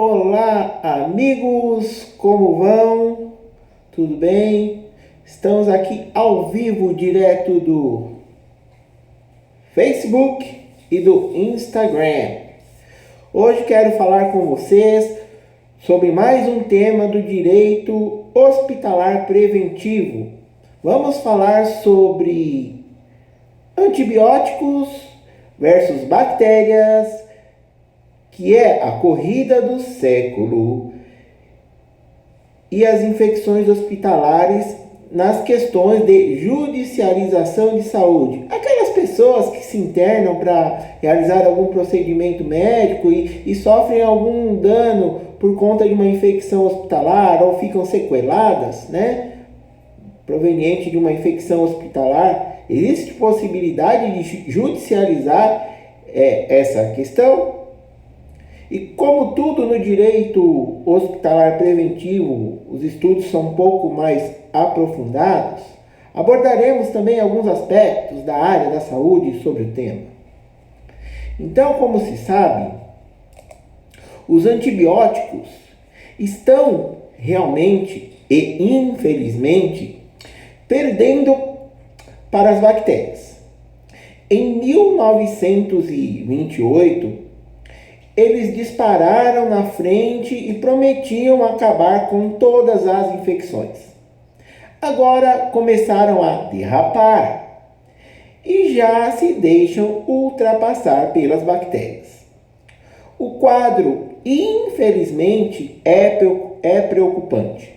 Olá, amigos, como vão? Tudo bem? Estamos aqui ao vivo, direto do Facebook e do Instagram. Hoje quero falar com vocês sobre mais um tema do direito hospitalar preventivo. Vamos falar sobre antibióticos versus bactérias, que é a corrida do século, e as infecções hospitalares nas questões de judicialização de saúde. Aquelas pessoas que se internam para realizar algum procedimento médico e sofrem algum dano por conta de uma infecção hospitalar ou ficam sequeladas, proveniente de uma infecção hospitalar. Existe possibilidade de judicializar essa questão? E como tudo no direito hospitalar preventivo, os estudos são um pouco mais aprofundados, abordaremos também alguns aspectos da área da saúde sobre o tema. Então, como se sabe, os antibióticos estão realmente e infelizmente perdendo para as bactérias. Em 1928, eles dispararam na frente e prometiam acabar com todas as infecções. Agora começaram a derrapar e já se deixam ultrapassar pelas bactérias. O quadro, infelizmente, é preocupante.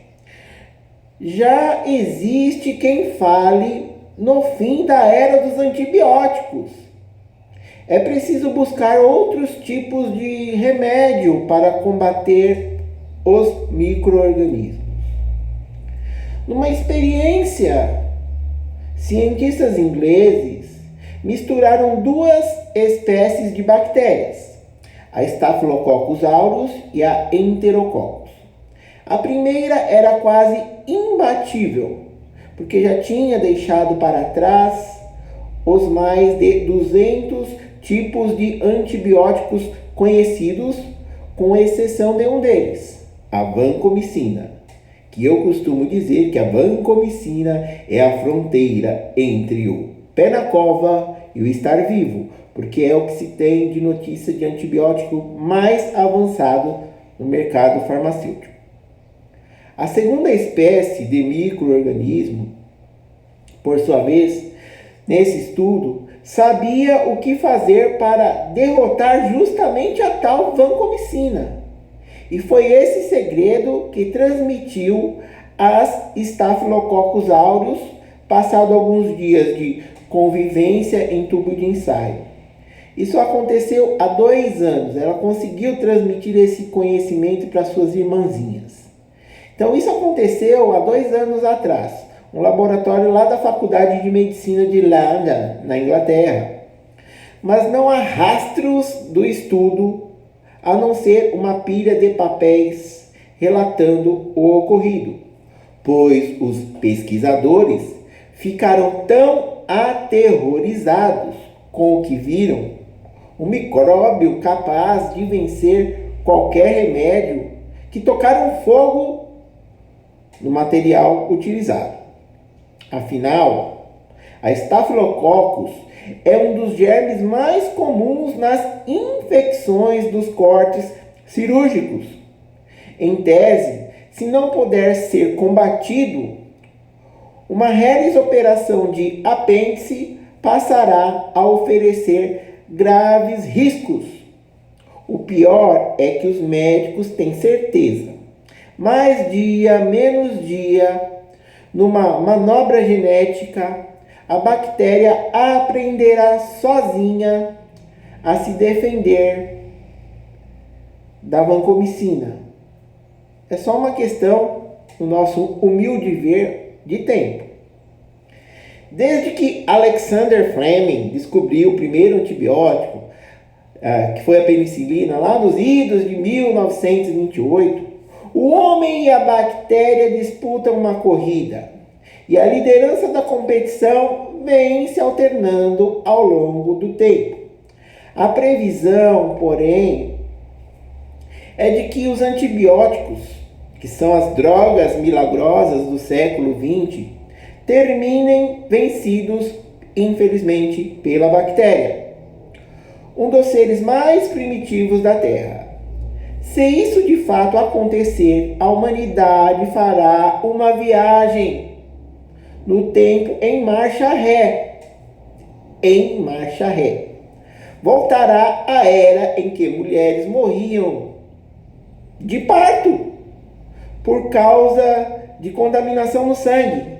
Já existe quem fale no fim da era dos antibióticos. É preciso buscar outros tipos de remédio para combater os micro-organismos. Numa experiência, cientistas ingleses misturaram duas espécies de bactérias, a Staphylococcus aureus e a Enterococcus. A primeira era quase imbatível, porque já tinha deixado para trás os mais de 200 tipos de antibióticos conhecidos, com exceção de um deles, a vancomicina, que eu costumo dizer que a vancomicina é a fronteira entre o pé na cova e o estar vivo, porque é o que se tem de notícia de antibiótico mais avançado no mercado farmacêutico. A segunda espécie de micro-organismo, por sua vez, nesse estudo, sabia o que fazer para derrotar justamente a tal vancomicina. E foi esse segredo que transmitiu as Staphylococcus aureus, passado alguns dias de convivência em tubo de ensaio. Isso aconteceu há 2 anos. Ela conseguiu transmitir esse conhecimento para suas irmãzinhas. Então isso aconteceu há 2 anos atrás. Um laboratório lá da Faculdade de Medicina de London, na Inglaterra. Mas não há rastros do estudo, a não ser uma pilha de papéis relatando o ocorrido, pois os pesquisadores ficaram tão aterrorizados com o que viram, um micróbio capaz de vencer qualquer remédio, que tocaram fogo no material utilizado. Afinal, a Staphylococcus é um dos germes mais comuns nas infecções dos cortes cirúrgicos. Em tese, se não puder ser combatido, uma reles operação de apêndice passará a oferecer graves riscos. O pior é que os médicos têm certeza. Mais dia, menos dia, numa manobra genética, a bactéria aprenderá sozinha a se defender da vancomicina. É só uma questão, no nosso humilde ver, de tempo. Desde que Alexander Fleming descobriu o primeiro antibiótico, que foi a penicilina, lá nos idos de 1928, o homem e a bactéria disputam uma corrida, e a liderança da competição vem se alternando ao longo do tempo. A previsão, porém, é de que os antibióticos, que são as drogas milagrosas do século XX, terminem vencidos, infelizmente, pela bactéria, um dos seres mais primitivos da Terra. Se isso de fato acontecer, a humanidade fará uma viagem no tempo em marcha ré. Em marcha ré. Voltará a era em que mulheres morriam de parto por causa de contaminação no sangue.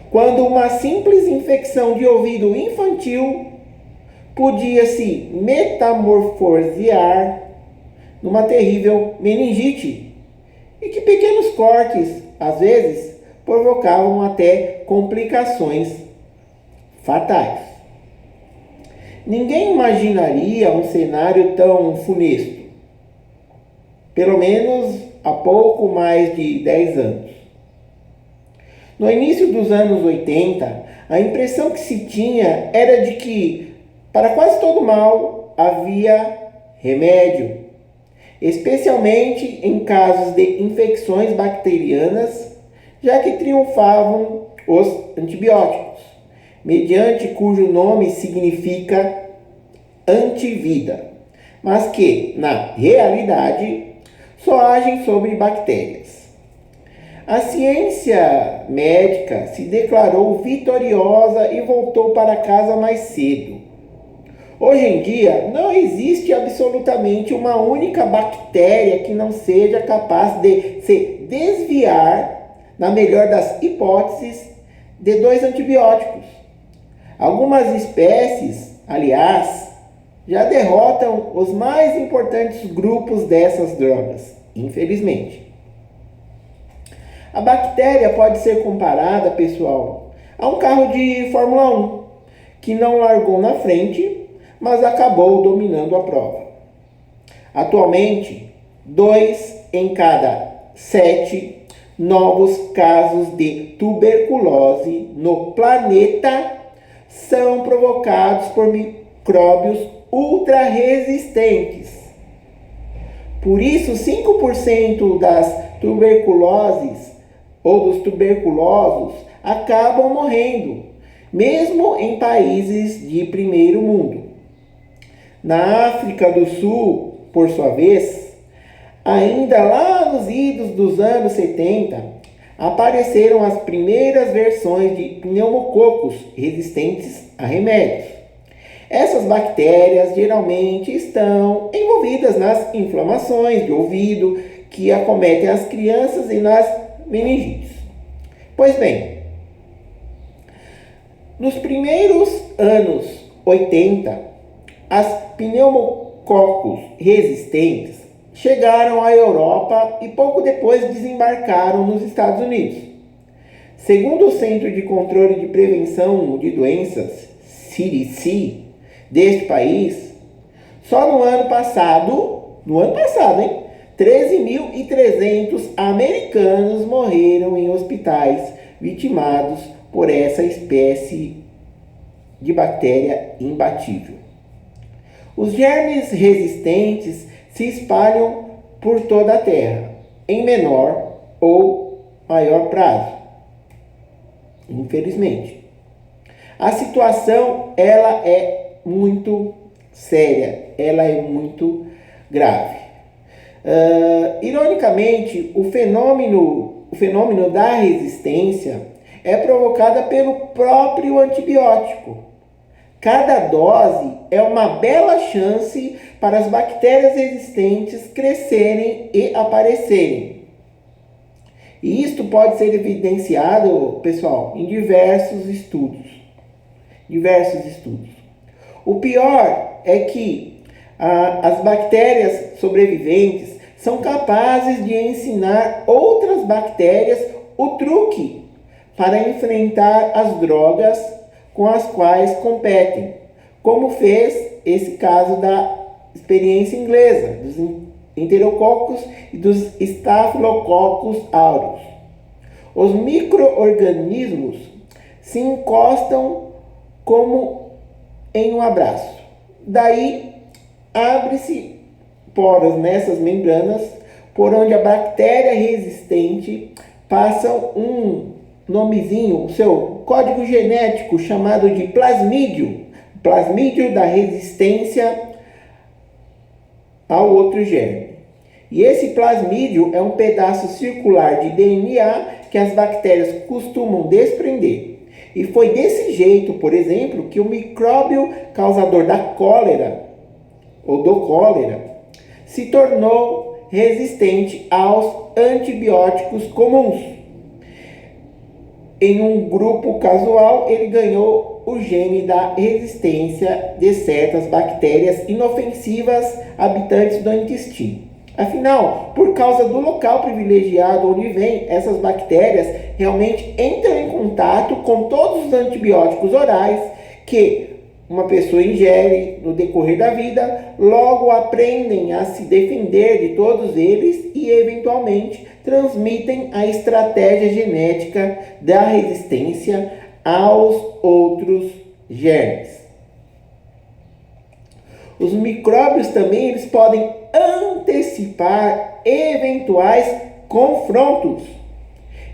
Quando uma simples infecção de ouvido infantil podia se metamorfosear numa terrível meningite, e que pequenos cortes, às vezes, provocavam até complicações fatais. Ninguém imaginaria um cenário tão funesto, pelo menos há pouco mais de 10 anos. No início dos anos 80, a impressão que se tinha era de que, para quase todo mal, havia remédio, especialmente em casos de infecções bacterianas, já que triunfavam os antibióticos, mediante cujo nome significa antivida, mas que, na realidade, só agem sobre bactérias. A ciência médica se declarou vitoriosa e voltou para casa mais cedo. Hoje em dia, não existe absolutamente uma única bactéria que não seja capaz de se desviar, na melhor das hipóteses, de 2 antibióticos. Algumas espécies, aliás, já derrotam os mais importantes grupos dessas drogas, infelizmente. A bactéria pode ser comparada, pessoal, a um carro de Fórmula 1, que não largou na frente, mas acabou dominando a prova. Atualmente, 2 em cada 7 novos casos de tuberculose no planeta são provocados por micróbios ultra resistentes. Por isso, 5% das tuberculoses ou dos tuberculosos acabam morrendo, mesmo em países de primeiro mundo. Na África do Sul, por sua vez, ainda lá nos idos dos anos 70, apareceram as primeiras versões de pneumococos resistentes a remédios. Essas bactérias geralmente estão envolvidas nas inflamações de ouvido que acometem as crianças e nas meningites. Pois bem, nos primeiros anos 80, as pneumococos resistentes chegaram à Europa e pouco depois desembarcaram nos Estados Unidos. Segundo o Centro de Controle de Prevenção de Doenças, CDC, deste país, só no ano passado, 13.300 americanos morreram em hospitais vitimados por essa espécie de bactéria imbatível. Os germes resistentes se espalham por toda a Terra, em menor ou maior prazo. Infelizmente. A situação, ela é muito séria, ela é muito grave. Ironicamente, o fenômeno da resistência é provocada pelo próprio antibiótico. Cada dose é uma bela chance para as bactérias resistentes crescerem e aparecerem. E isto pode ser evidenciado, pessoal, em diversos estudos. O pior é que as bactérias sobreviventes são capazes de ensinar outras bactérias o truque para enfrentar as drogas com as quais competem, como fez esse caso da experiência inglesa, dos enterococos e dos Staphylococcus aureus. Os micro-organismos se encostam como em um abraço. Daí abre-se poros nessas membranas, por onde a bactéria resistente passa um nomezinho, o seu código genético chamado de plasmídio, plasmídio da resistência ao outro germe. E esse plasmídio é um pedaço circular de DNA que as bactérias costumam desprender. E foi desse jeito, por exemplo, que o micróbio causador da cólera, ou do cólera, se tornou resistente aos antibióticos comuns. Em um grupo casual, ele ganhou o gene da resistência de certas bactérias inofensivas habitantes do intestino. Afinal, por causa do local privilegiado onde vem, essas bactérias realmente entram em contato com todos os antibióticos orais que uma pessoa ingere no decorrer da vida, logo aprendem a se defender de todos eles e, eventualmente, transmitem a estratégia genética da resistência aos outros germes. Os micróbios também eles podem antecipar eventuais confrontos.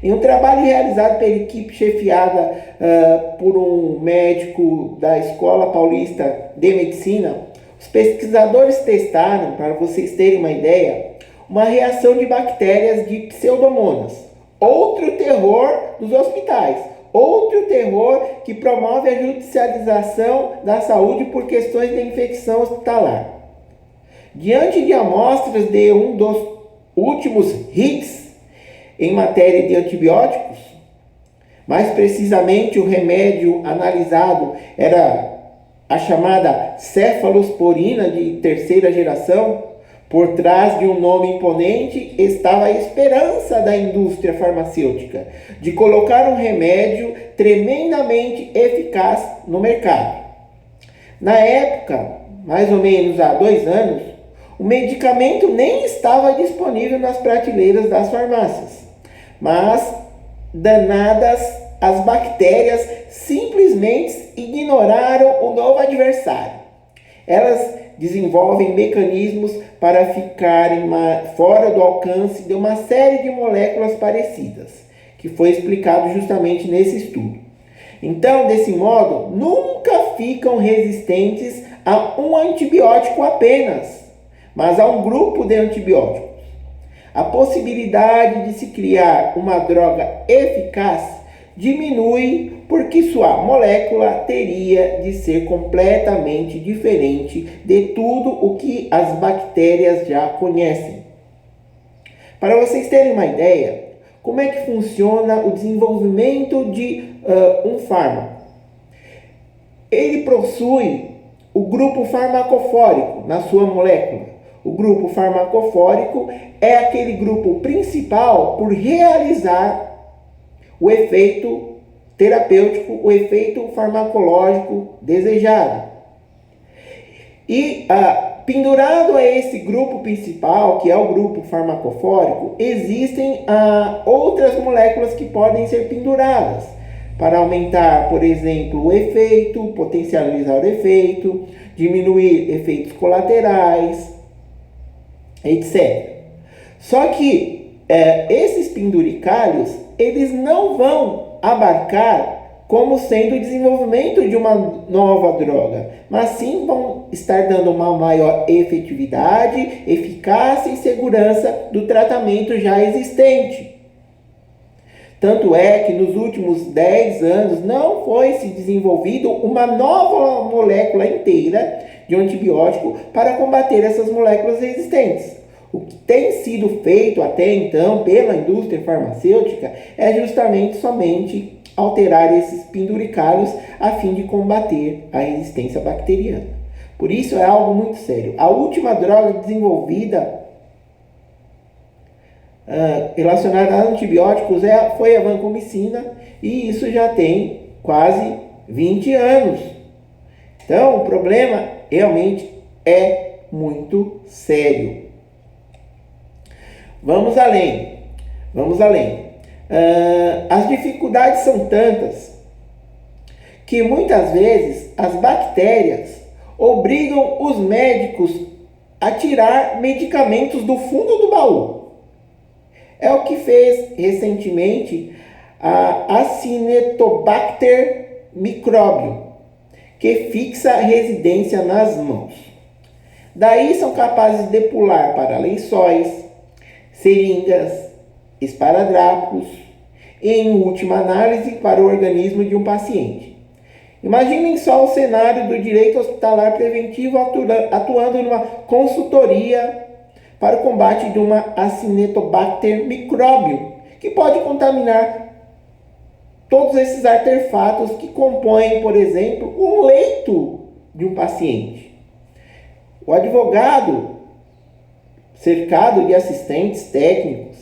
Em um trabalho realizado pela equipe chefiada por um médico da Escola Paulista de Medicina, os pesquisadores testaram, para vocês terem uma ideia, uma reação de bactérias de pseudomonas. Outro terror dos hospitais. Outro terror que promove a judicialização da saúde por questões de infecção hospitalar. Diante de amostras de um dos últimos hits em matéria de antibióticos, mais precisamente o remédio analisado era a chamada cefalosporina de terceira geração. Por trás de um nome imponente estava a esperança da indústria farmacêutica de colocar um remédio tremendamente eficaz no mercado. Na época, mais ou menos há 2 anos, o medicamento nem estava disponível nas prateleiras das farmácias. Mas, danadas, as bactérias simplesmente ignoraram o novo adversário. Elas desenvolvem mecanismos para ficarem fora do alcance de uma série de moléculas parecidas, que foi explicado justamente nesse estudo. Então, desse modo, nunca ficam resistentes a um antibiótico apenas, mas a um grupo de antibióticos. A possibilidade de se criar uma droga eficaz diminui porque sua molécula teria de ser completamente diferente de tudo o que as bactérias já conhecem. Para vocês terem uma ideia, como é que funciona o desenvolvimento de um fármaco? Ele possui o grupo farmacofórico na sua molécula. O grupo farmacofórico é aquele grupo principal por realizar o efeito terapêutico, o efeito farmacológico desejado. E pendurado a esse grupo principal, que é o grupo farmacofórico, existem outras moléculas que podem ser penduradas para aumentar, por exemplo, o efeito, potencializar o efeito, diminuir efeitos colaterais, etc. Só que esses penduricalhos, eles não vão abarcar como sendo o desenvolvimento de uma nova droga, mas sim vão estar dando uma maior efetividade, eficácia e segurança do tratamento já existente. Tanto é que nos últimos 10 anos não foi se desenvolvido uma nova molécula inteira de um antibiótico para combater essas moléculas existentes. O que tem sido feito até então pela indústria farmacêutica é justamente somente alterar esses penduricalhos a fim de combater a resistência bacteriana. Por isso é algo muito sério. A última droga desenvolvida relacionada a antibióticos foi a vancomicina, e isso já tem quase 20 anos. Então o problema realmente é muito sério. Vamos além. As dificuldades são tantas que muitas vezes as bactérias obrigam os médicos a tirar medicamentos do fundo do baú. É o que fez recentemente a Acinetobacter micróbio, que fixa residência nas mãos. Daí são capazes de pular para lençóis, seringas, esparadrapos e, em última análise, para o organismo de um paciente. Imaginem só o cenário do direito hospitalar preventivo atuando numa consultoria para o combate de uma Acinetobacter micróbio, que pode contaminar todos esses artefatos que compõem, por exemplo, um leito de um paciente. O advogado, cercado de assistentes técnicos,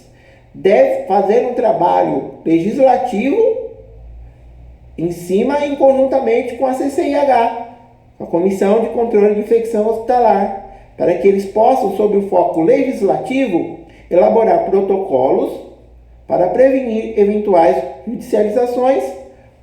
deve fazer um trabalho legislativo em cima e conjuntamente com a CCIH, a Comissão de Controle de Infecção Hospitalar, para que eles possam, sob o foco legislativo, elaborar protocolos para prevenir eventuais judicializações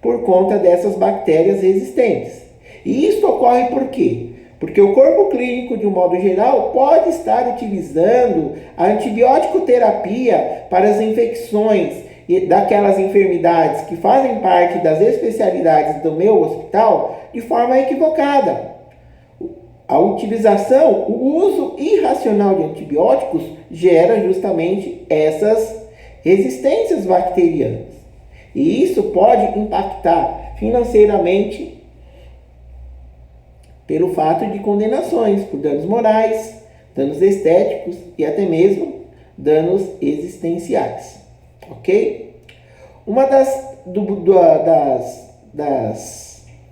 por conta dessas bactérias resistentes. E isso ocorre por quê? Porque o corpo clínico, de um modo geral, pode estar utilizando a antibiótico terapia para as infecções daquelas enfermidades que fazem parte das especialidades do meu hospital de forma equivocada. A utilização, o uso irracional de antibióticos gera justamente essas resistências bacterianas. E isso pode impactar financeiramente pelo fato de condenações por danos morais, danos estéticos e até mesmo danos existenciais. Ok? Uma das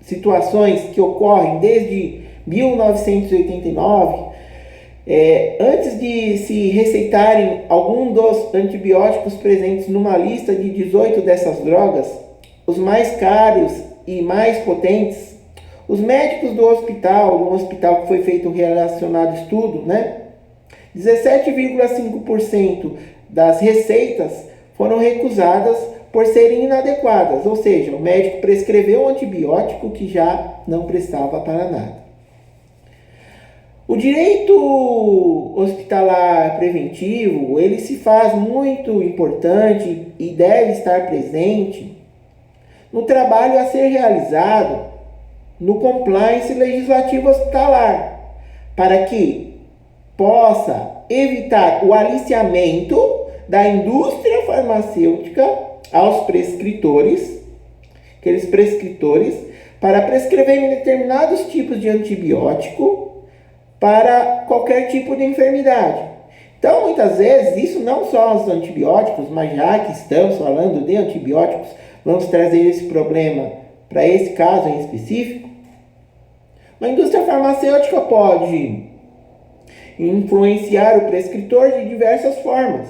situações que ocorrem desde 1989, antes de se receitarem algum dos antibióticos presentes numa lista de 18 dessas drogas, os mais caros e mais potentes, os médicos do hospital, de um hospital que foi feito um relacionado estudo, 17,5% das receitas foram recusadas por serem inadequadas, ou seja, o médico prescreveu um antibiótico que já não prestava para nada. O direito hospitalar preventivo, ele se faz muito importante e deve estar presente no trabalho a ser realizado no compliance legislativo hospitalar, para que possa evitar o aliciamento da indústria farmacêutica aos prescritores, aqueles prescritores, para prescreverem determinados tipos de antibiótico para qualquer tipo de enfermidade. Então, muitas vezes, isso não só os antibióticos, mas já que estamos falando de antibióticos, vamos trazer esse problema para esse caso em específico. A indústria farmacêutica pode influenciar o prescritor de diversas formas,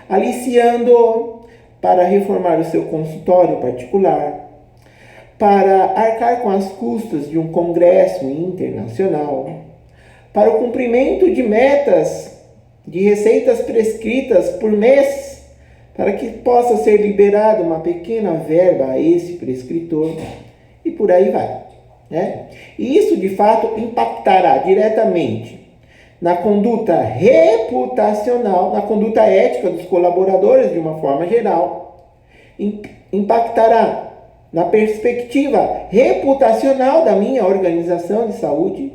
aliciando para reformar o seu consultório particular, para arcar com as custas de um congresso internacional, para o cumprimento de metas de receitas prescritas por mês, para que possa ser liberada uma pequena verba a esse prescritor, e por aí vai. E isso, de fato, impactará diretamente na conduta reputacional, na conduta ética dos colaboradores de uma forma geral, impactará na perspectiva reputacional da minha organização de saúde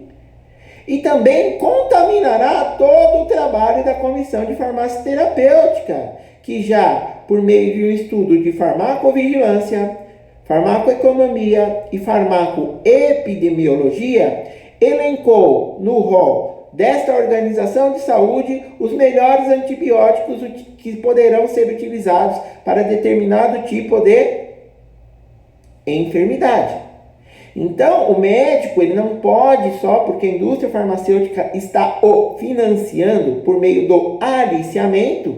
e também contaminará todo o trabalho da Comissão de Farmácia Terapêutica, que já, por meio de um estudo de farmacovigilância, farmacoeconomia e farmacoepidemiologia, elencou no rol desta organização de saúde os melhores antibióticos que poderão ser utilizados para determinado tipo de enfermidade. Então, o médico ele não pode, só porque a indústria farmacêutica está o financiando por meio do aliciamento,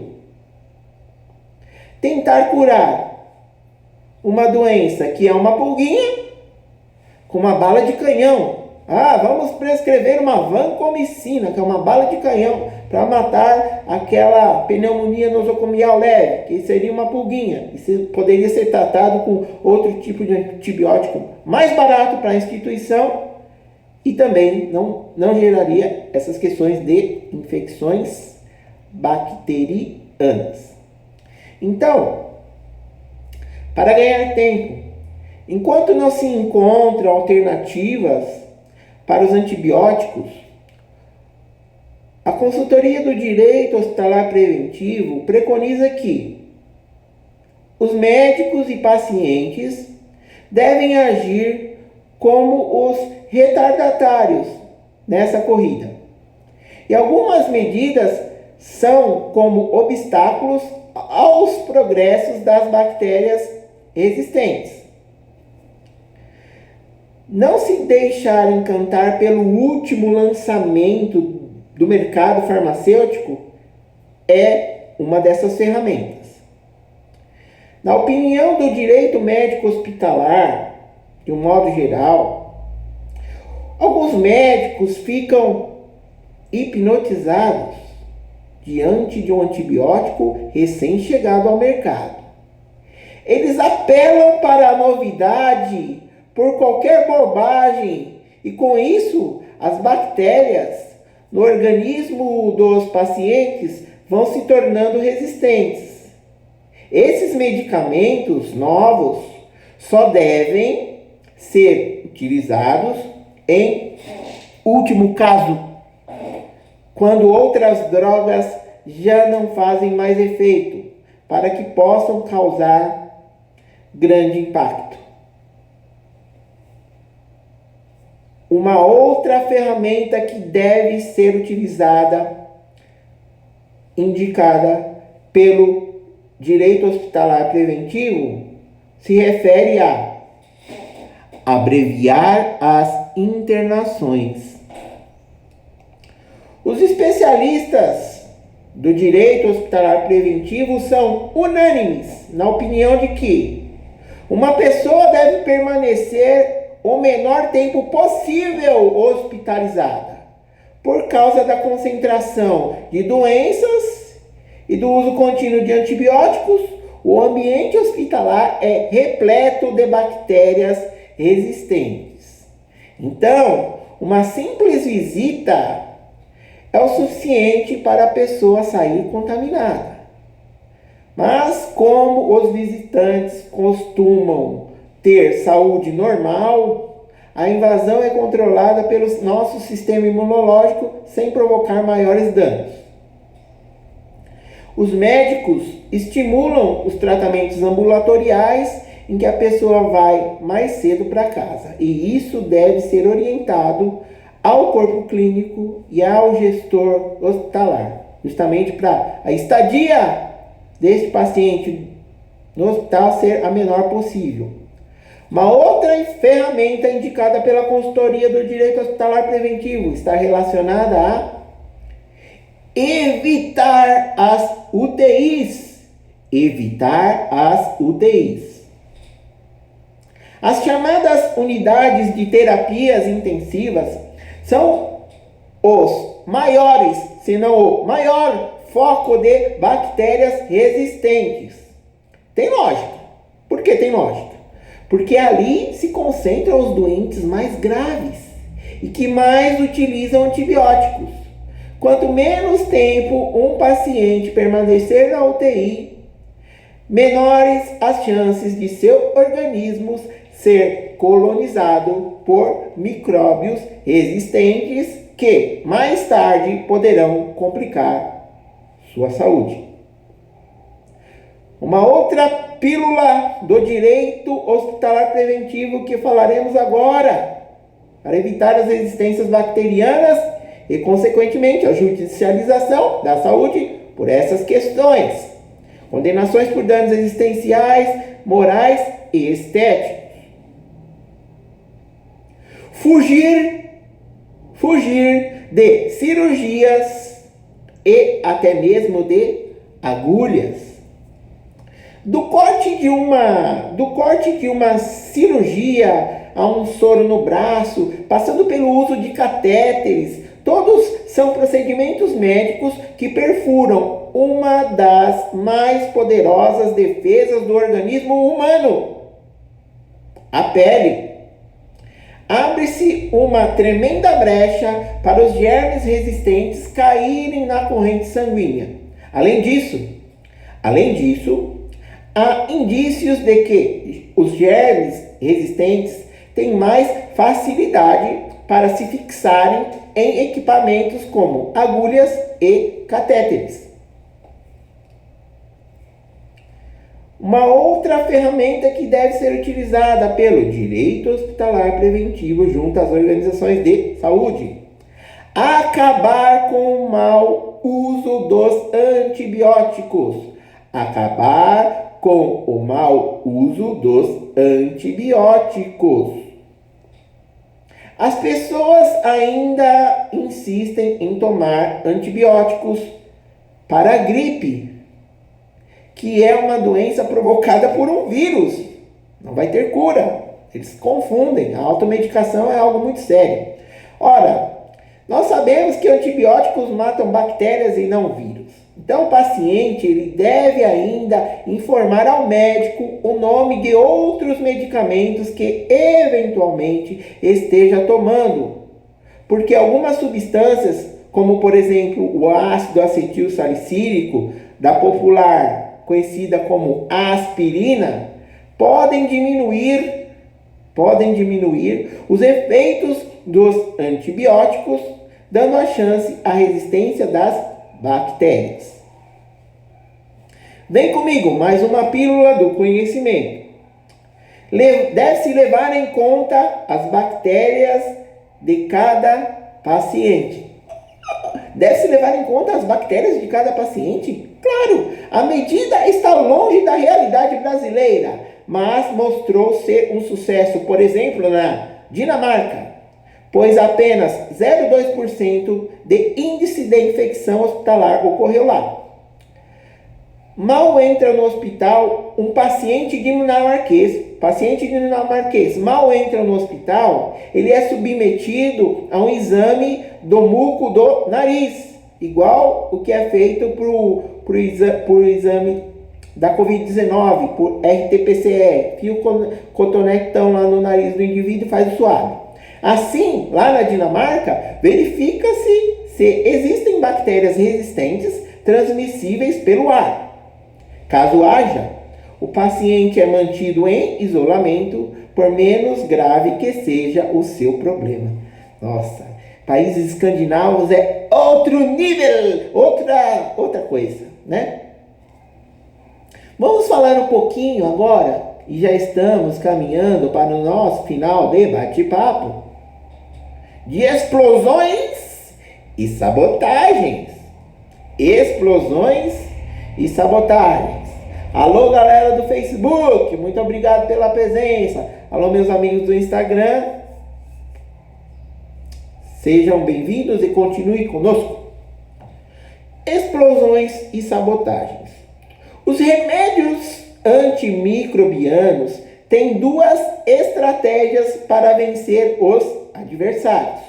tentar curar uma doença que é uma pulguinha com uma bala de canhão. Vamos prescrever uma vancomicina, que é uma bala de canhão, para matar aquela pneumonia nosocomial leve, que seria uma pulguinha. Isso poderia ser tratado com outro tipo de antibiótico mais barato para a instituição e também não geraria essas questões de infecções bacterianas. Então, para ganhar tempo, enquanto não se encontram alternativas para os antibióticos, a consultoria do direito hospitalar preventivo preconiza que os médicos e pacientes devem agir como os retardatários nessa corrida. E algumas medidas são como obstáculos aos progressos das bactérias resistentes. Não se deixar encantar pelo último lançamento do mercado farmacêutico é uma dessas ferramentas. Na opinião do direito médico hospitalar, de um modo geral, alguns médicos ficam hipnotizados diante de um antibiótico recém-chegado ao mercado. Eles apelam para a novidade por qualquer bobagem e com isso as bactérias no organismo dos pacientes vão se tornando resistentes. Esses medicamentos novos só devem ser utilizados em último caso, quando outras drogas já não fazem mais efeito, para que possam causar grande impacto. Uma outra ferramenta que deve ser utilizada, indicada pelo direito hospitalar preventivo, se refere a abreviar as internações. Os especialistas do direito hospitalar preventivo são unânimes na opinião de que uma pessoa deve permanecer o menor tempo possível hospitalizada, por causa da concentração de doenças e do uso contínuo de antibióticos. O ambiente hospitalar é repleto de bactérias resistentes. Então, uma simples visita é o suficiente para a pessoa sair contaminada. Mas como os visitantes costumam ter saúde normal, a invasão é controlada pelo nosso sistema imunológico sem provocar maiores danos. Os médicos estimulam os tratamentos ambulatoriais em que a pessoa vai mais cedo para casa, e isso deve ser orientado ao corpo clínico e ao gestor hospitalar, justamente para a estadia deste paciente no hospital ser a menor possível. Uma outra ferramenta indicada pela consultoria do direito hospitalar preventivo está relacionada a evitar as UTIs. Evitar as UTIs. As chamadas unidades de terapias intensivas são os maiores, se não o maior foco de bactérias resistentes. Tem lógica. Por que tem lógica? Porque ali se concentram os doentes mais graves e que mais utilizam antibióticos. Quanto menos tempo um paciente permanecer na UTI, menores as chances de seu organismo ser colonizado por micróbios resistentes que mais tarde poderão complicar sua saúde. Uma outra pílula do direito hospitalar preventivo que falaremos agora, para evitar as resistências bacterianas e, consequentemente, a judicialização da saúde por essas questões. Condenações por danos existenciais, morais e estéticos. Fugir de cirurgias e até mesmo de agulhas. Do corte de uma cirurgia a um soro no braço, passando pelo uso de catéteres, todos são procedimentos médicos que perfuram uma das mais poderosas defesas do organismo humano, a pele. Abre abre-se uma tremenda brecha para os germes resistentes caírem na corrente sanguínea. Além disso, há indícios de que os germes resistentes têm mais facilidade para se fixarem em equipamentos como agulhas e catéteres. Uma outra ferramenta que deve ser utilizada pelo direito hospitalar preventivo junto às organizações de saúde: acabar com o mau uso dos antibióticos. Acabar com o mau uso dos antibióticos. As pessoas ainda insistem em tomar antibióticos para a gripe, que é uma doença provocada por um vírus. Não vai ter cura. Eles confundem. A automedicação é algo muito sério. Ora, nós sabemos que antibióticos matam bactérias e não vírus. Então, o paciente ele deve ainda informar ao médico o nome de outros medicamentos que eventualmente esteja tomando. Porque algumas substâncias, como por exemplo o ácido acetil salicílico, da popular conhecida como aspirina, podem diminuir os efeitos dos antibióticos, dando a chance à resistência das bactérias. Vem comigo, mais uma pílula do conhecimento. Deve-se levar em conta as bactérias de cada paciente. Deve-se levar em conta as bactérias de cada paciente? Claro, a medida está longe da realidade brasileira, mas mostrou ser um sucesso, por exemplo, na Dinamarca, pois apenas 0,2% de índice de infecção hospitalar ocorreu lá. Mal entra no hospital um paciente dinamarquês, mal entra no hospital, ele é submetido a um exame do muco do nariz, igual o que é feito por exame da Covid-19, por RT-PCR, fio cotonetão lá no nariz do indivíduo e faz o suave. Assim, lá na Dinamarca, verifica-se se existem bactérias resistentes transmissíveis pelo ar. Caso haja, o paciente é mantido em isolamento, por menos grave que seja o seu problema. Nossa, países escandinavos é outro nível, outra coisa, né? Vamos falar um pouquinho agora, e já estamos caminhando para o nosso final de bate-papo, de explosões e sabotagens. Explosões e sabotagens. Alô, galera do Facebook, muito obrigado pela presença. Alô, meus amigos do Instagram. Sejam bem-vindos e continuem conosco. Explosões e sabotagens. Os remédios antimicrobianos têm duas estratégias para vencer os adversários: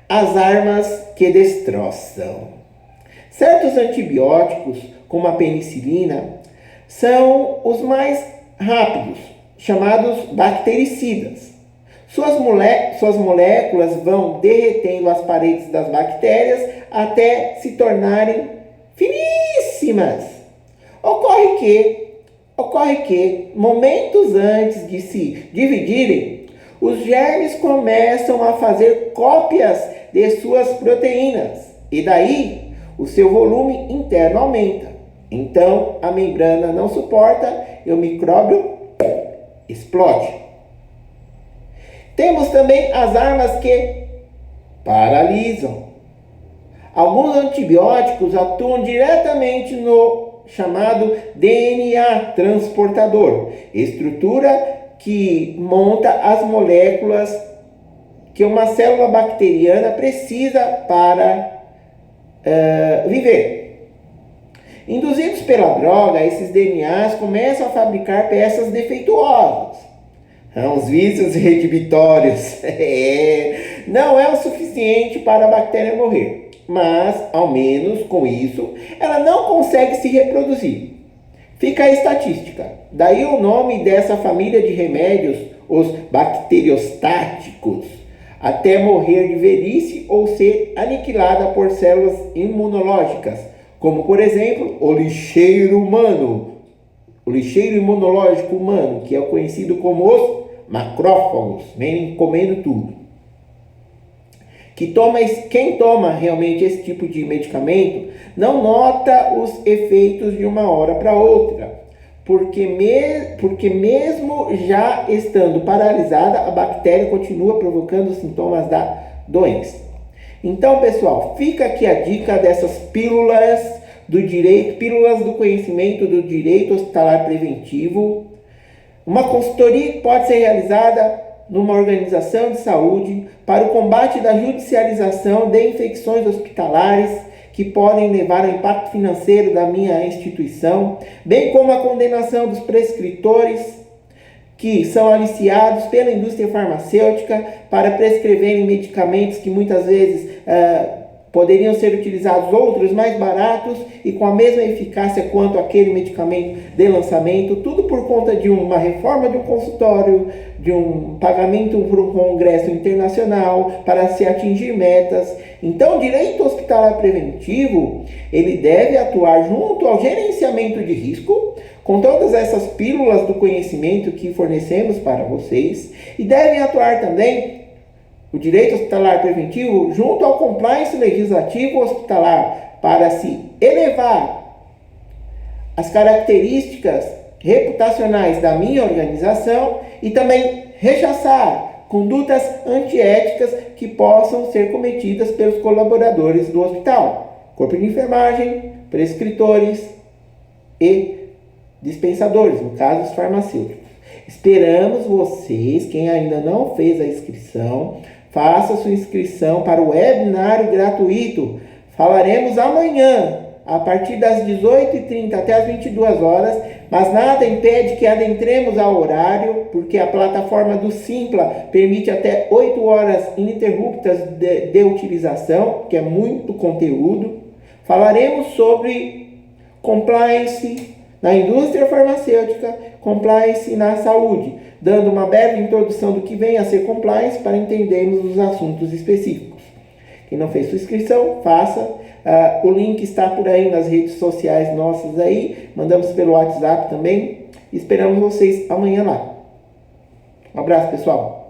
as armas que destroçam. Certos antibióticos, como a penicilina, são os mais rápidos, chamados bactericidas. Suas moléculas vão derretendo as paredes das bactérias até se tornarem finíssimas. Ocorre que, momentos antes de se dividirem, os germes começam a fazer cópias de suas proteínas, e daí o seu volume interno aumenta. Então, a membrana não suporta e o micróbio explode. Temos também as armas que paralisam. Alguns antibióticos atuam diretamente no chamado DNA transportador, estrutura que monta as moléculas que uma célula bacteriana precisa para viver. Induzidos pela droga, esses DNAs começam a fabricar peças defeituosas. Os vícios redibitórios não é o suficiente para a bactéria morrer, mas, ao menos com isso, ela não consegue se reproduzir. Fica a estatística: Daí o nome dessa família de remédios, os bacteriostáticos, até morrer de velhice ou ser aniquilada por células imunológicas, como por exemplo o lixeiro humano, o lixeiro imunológico humano, que é conhecido como os macrófagos, vem comendo tudo. Quem toma realmente esse tipo de medicamento não nota os efeitos de uma hora para outra, porque mesmo já estando paralisada, a bactéria continua provocando os sintomas da doença. Então, pessoal, fica aqui a dica dessas pílulas do direito, pílulas do conhecimento do direito hospitalar preventivo. Uma consultoria que pode ser realizada numa organização de saúde para o combate da judicialização de infecções hospitalares que podem levar ao impacto financeiro da minha instituição, bem como a condenação dos prescritores que são aliciados pela indústria farmacêutica para prescreverem medicamentos que muitas vezes poderiam ser utilizados outros mais baratos e com a mesma eficácia quanto aquele medicamento de lançamento, tudo por conta de uma reforma de um consultório, de um pagamento por um congresso internacional para se atingir metas. Então, o direito hospitalar preventivo, ele deve atuar junto ao gerenciamento de risco, com todas essas pílulas do conhecimento que fornecemos para vocês, e devem atuar também o direito hospitalar preventivo junto ao compliance legislativo hospitalar para se elevar as características reputacionais da minha organização e também rechaçar condutas antiéticas que possam ser cometidas pelos colaboradores do hospital, corpo de enfermagem, prescritores e dispensadores, no caso os farmacêuticos. Esperamos vocês, quem ainda não fez a inscrição, faça sua inscrição para o webinário gratuito. Falaremos amanhã, a partir das 18h30 até as 22 horas, mas nada impede que adentremos ao horário, porque a plataforma do Simpla permite até 8 horas ininterruptas de utilização, que é muito conteúdo. Falaremos sobre compliance na indústria farmacêutica, compliance na saúde, dando uma breve introdução do que vem a ser compliance para entendermos os assuntos específicos. Quem não fez sua inscrição, faça. O link está por aí nas redes sociais nossas aí. Mandamos pelo WhatsApp também. Esperamos vocês amanhã lá. Um abraço, pessoal.